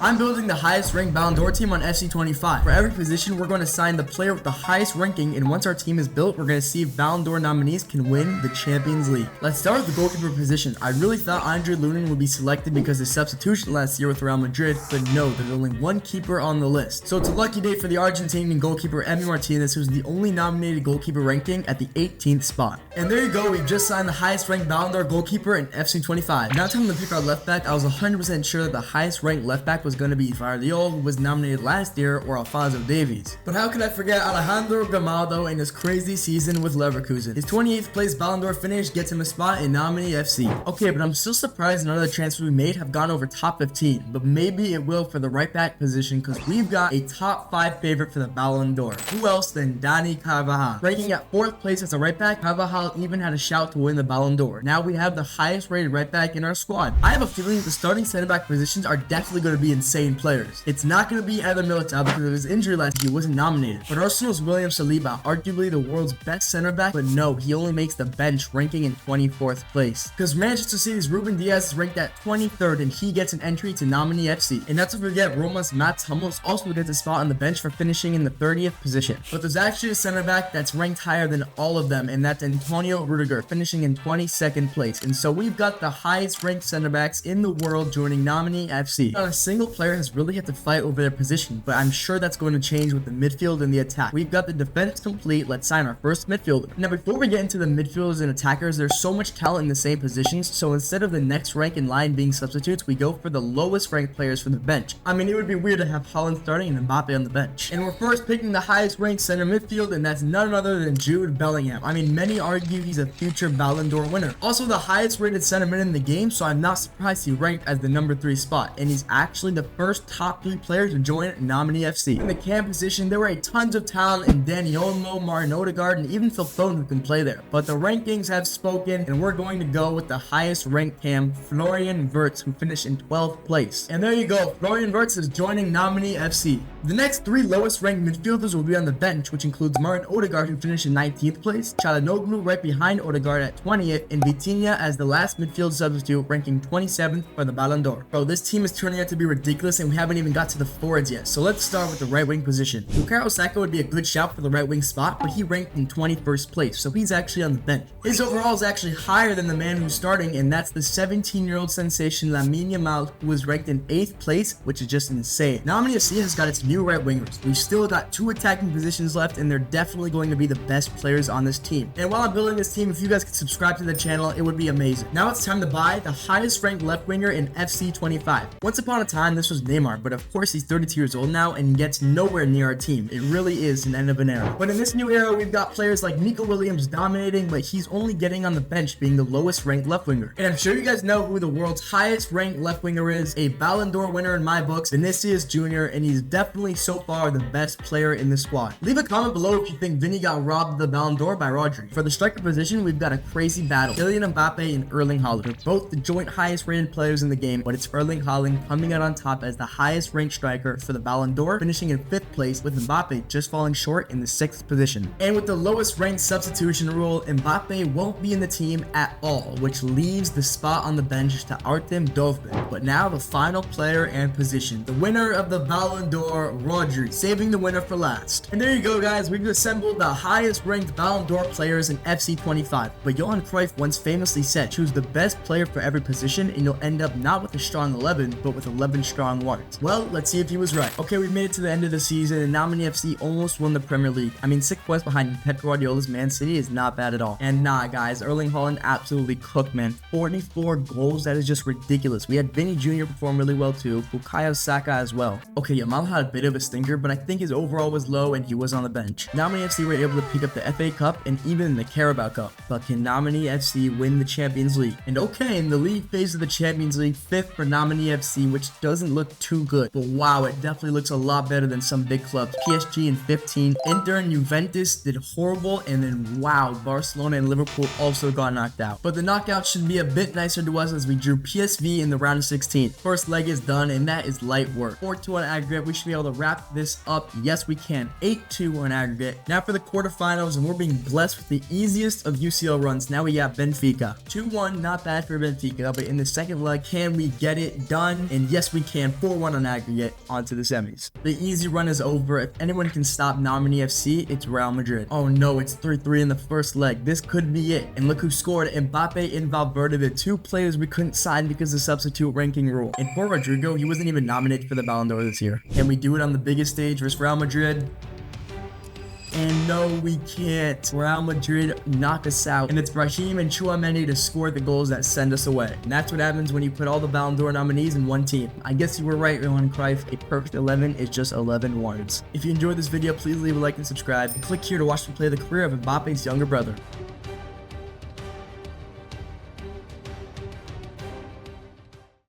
I'm building the highest ranked Ballon d'Or team on FC25. For every position, we're going to assign the player with the highest ranking, and once our team is built, we're going to see if Ballon d'Or nominees can win the Champions League. Let's start with the goalkeeper position. I really thought Andre Lunin would be selected because of substitution last year with Real Madrid, but no, there's only one keeper on the list. So it's a lucky day for the Argentinian goalkeeper Emi Martinez, who's the only nominated goalkeeper ranking at the 18th spot. And there you go, we've just signed the highest ranked Ballon d'Or goalkeeper in FC25. Now time to pick our left back. I was 100% sure that the highest ranked left back was going to be Vardiol, who was nominated last year, or Alphonso Davies. But how could I forget Alejandro Grimaldo and his crazy season with Leverkusen? His 28th place Ballon d'Or finish gets him a spot in Nominee FC. Okay, but I'm still surprised none of the transfers we made have gone over top 15, but maybe it will for the right back position because we've got a top 5 favorite for the Ballon d'Or. Who else than Dani Carvajal? Ranking at 4th place as a right back, Carvajal even had a shout to win the Ballon d'Or. Now we have the highest rated right back in our squad. I have a feeling the starting center back positions are definitely going to be insane players. It's not going to be Eder Militao because of his injury last year, he wasn't nominated. But Arsenal's William Saliba, arguably the world's best center back, but no, he only makes the bench, ranking in 24th place. Because Manchester City's Ruben Diaz is ranked at 23rd and he gets an entry to Nominee FC. And not to forget, Roma's Mats Hummels also gets a spot on the bench for finishing in the 30th position. But there's actually a center back that's ranked higher than all of them, and that's Antonio Rudiger, finishing in 22nd place. And so we've got the highest ranked center backs in the world joining Nominee FC. Not a single player has really had to fight over their position, but I'm sure that's going to change with the midfield and the attack. We've got the defense complete. Let's sign our first midfielder. Now before we get into the midfielders and attackers, there's so much talent in the same positions, so instead of the next rank in line being substitutes, we go for the lowest ranked players from the bench. I mean, it would be weird to have Haaland starting and Mbappe on the bench. And we're first picking the highest ranked center midfield, and that's none other than Jude Bellingham. I mean, many argue he's a future Ballon d'Or winner. Also the highest rated center mid in the game, so I'm not surprised he ranked as the number 3 spot, and he's actually the first top 3 player to join Nominee FC. In the cam position, there were tons of talent in Dani Olmo, Martin Odegaard, and even Phil Foden who can play there. But the rankings have spoken, and we're going to go with the highest ranked cam, Florian Wirtz, who finished in 12th place. And there you go, Florian Wirtz is joining Nominee FC. The next 3 lowest ranked midfielders will be on the bench, which includes Martin Odegaard, who finished in 19th place, Çalhanoğlu right behind Odegaard at 20th, and Vitinha as the last midfield substitute, ranking 27th for the Ballon d'Or. Bro, this team is turning out to be ridiculous, and we haven't even got to the forwards yet. So let's start with the right wing position. Bukayo Saka would be a good shout for the right wing spot, but he ranked in 21st place, so he's actually on the bench. His overall is actually higher than the man who's starting, and that's the 17-year-old sensation Lamine Yamal, who was ranked in 8th place, which is just insane. Nominee FC has got its new right wingers. We've still got 2 attacking positions left, and they're definitely going to be the best players on this team. And while I'm building this team, if you guys could subscribe to the channel, it would be amazing. Now it's time to buy the highest ranked left winger in FC25. Once upon a time, this was Neymar, but of course he's 32 years old now and gets nowhere near our team. It really is an end of an era. But in this new era, we've got players like Nico Williams dominating, but he's only getting on the bench, being the lowest ranked left winger. And I'm sure you guys know who the world's highest ranked left winger is, a Ballon d'Or winner in my books, Vinicius Jr., and he's definitely so far the best player in the squad. Leave a comment below if you think Vinny got robbed of the Ballon d'Or by Rodri. For the striker position, we've got a crazy battle. Kylian Mbappe and Erling Haaland. They're both the joint highest rated players in the game, but it's Erling Haaland coming out on top as the highest ranked striker for the Ballon d'Or, finishing in 5th place, with Mbappe just falling short in the 6th position. And with the lowest ranked substitution rule, Mbappe won't be in the team at all, which leaves the spot on the bench to Artem Dovbyk. But now the final player and position, the winner of the Ballon d'Or, Rodri, saving the winner for last. And there you go, guys, we've assembled the highest ranked Ballon d'Or players in FC25. But Johan Cruyff once famously said, choose the best player for every position and you'll end up not with a strong 11, but with 11 strong ones. Well, let's see if he was right. Okay, we've made it to the end of the season, and Nominee FC almost won the Premier League. I mean, 6 points behind Pep Guardiola's Man City is not bad at all. And nah, guys, Erling Haaland absolutely cooked, man. 44 goals, that is just ridiculous. We had Vinny Jr. perform really well too, Bukayo Saka as well. Okay, Yamal had a bit of a stinker, but I think his overall was low and he was on the bench. Nominee FC were able to pick up the FA Cup and even the Carabao Cup, but can Nominee FC win the Champions League? And okay, in the league phase of the Champions League, 5th for Nominee FC, which doesn't look too good, but wow, it definitely looks a lot better than some big clubs. PSG in 15, Inter and Juventus did horrible, and then wow, Barcelona and Liverpool also got knocked out. But the knockout should be a bit nicer to us as we drew PSV in the round of 16. First leg is done, and that is light work. 4-2 on aggregate, we should be able able to wrap this up. Yes, we can. 8-2 on aggregate. Now for the quarterfinals, and we're being blessed with the easiest of UCL runs. Now we got Benfica. 2-1, not bad for Benfica, but in the second leg, can we get it done? And yes, we can. 4-1 on aggregate, onto the semis. The easy run is over. If anyone can stop Nominee FC, it's Real Madrid. Oh no, it's 3-3 in the first leg. This could be it. And look who scored. Mbappe and Valverde, the two players we couldn't sign because of the substitute ranking rule. And for Rodrigo, he wasn't even nominated for the Ballon d'Or this year. Can we do it on the biggest stage versus Real Madrid? And no, we can't. Real Madrid knock us out. And it's Brahim and Tchouaméni to score the goals that send us away. And that's what happens when you put all the Ballon d'Or nominees in one team. I guess you were right, Johan Cruyff. A perfect 11 is just 11 ones. If you enjoyed this video, please leave a like and subscribe. And click here to watch me play the career of Mbappe's younger brother.